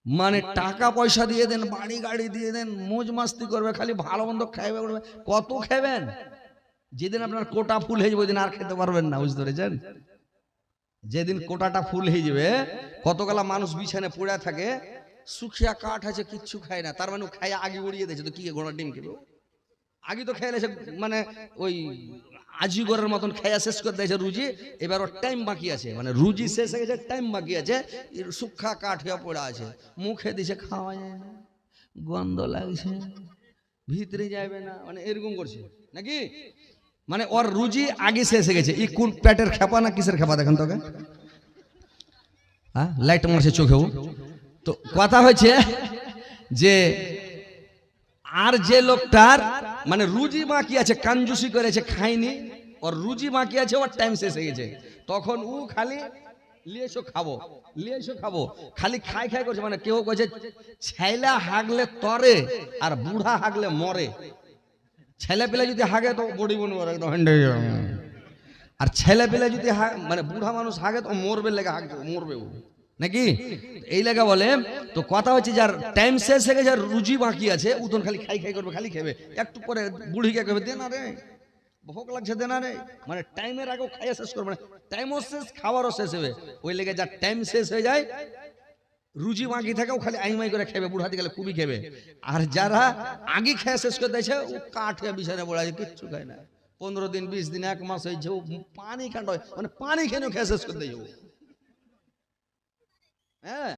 মানে টাকা পয়সা দিয়ে দেন, বাড়ি গাড়ি দিয়ে দেন, মौज মাস্তি করবে, খালি ভালো মন্দ খাইবে করবে। কত খাবেন? যেদিন আপনার কোটা ফুল হয়ে যাবে ওই দিন আর খেতে পারবেন না, বুঝতে পেরেছেন? যেদিন কোটাটা ফুল হয়ে যাবে, কতগুলা মানুষ বিছানে পড়ে থাকে, শুকিয়া কাঠ আছে, কিচ্ছু খায় না, তার মানে খাই আগে উড়িয়ে দিয়েছে। তো কি ঘোড়ার ডিম খেলো আগে তো খেয়ে মানে ওই আজিগরের মতন খাইয়া শেষ করে দিয়েছে রুজি। এবার ওর টাইম বাকি আছে, মানে রুজি শেষ হয়ে গেছে, টাইম বাকি আছে, শুক্ষা কাঠ হয়ে পড়ে আছে, মুখে দিছে, খাওয়া যায় না, গন্ধ লাগছে, ভিতরে যাবে না, মানে এরকম করছে নাকি। মানে ওর রুজি আগে শেষ হয়ে গেছে। ই কোন পেটের খেপা না কিসের খেপা দেখেন তোকে? হ্যাঁ, লাইট মারছে চোখেও। তো কথা হচ্ছে যে আর যে লোকটার মানে রুজি বাকি আছে, কাঞ্জুসি করেছে, খায়নি, ওর রুজি বাকি আছে, ওর টাইম শেষ হয়ে গেছে, তখন ও খালি লিয়েছো খাবো, লিয়েছো খাবো, খালি খাই খাই করছে। মানে কেউ কইছে ছেলা হাগলে তরে আর বুড়া হাগলে মরে। ছেলে পেলে যদি হাগে তো বডি বনবে একদম হ্যান্ডে, আর ছেলে পেলে যদি মানে বুড়া মানুষ হাগে তো মরবে, লেগে হাগবে, মরবে ও নাকি। এই লেগা বলে। তো কথা হচ্ছে যার টাইম শেষ হয়ে গেছে, যার রুজি বাকি আছে, উতন খালি খাই খাই করবে, খালি খাবে। একটু পরে বুড়িকে কবে দে না রে, ভোক লাগছে, দে না রে, মানে টাইমের আগেও খাইয়া শেষ করবে না, টাইমও শেষ, খাওয়ারও শেষ হবে। ওই লেগে যার টাইম শেষ হয়ে যায়, রুজি বাকি থাকেও খালি আইমাই করে খাবে, বুড়াতে গেলে খুবই খাবে। আর যারা আগে খেয়ে শেষ করে দিয়েছে, ও কাঠে বিছানে পড়ে আছে, কিচ্ছু খায় না, 15 দিন 20 দিন 1 মাস হয়েছে, ও পানি খান্ড, মানে পানি খেলেও খেয়ে শেষ করে দিয়েছে। হ্যাঁ।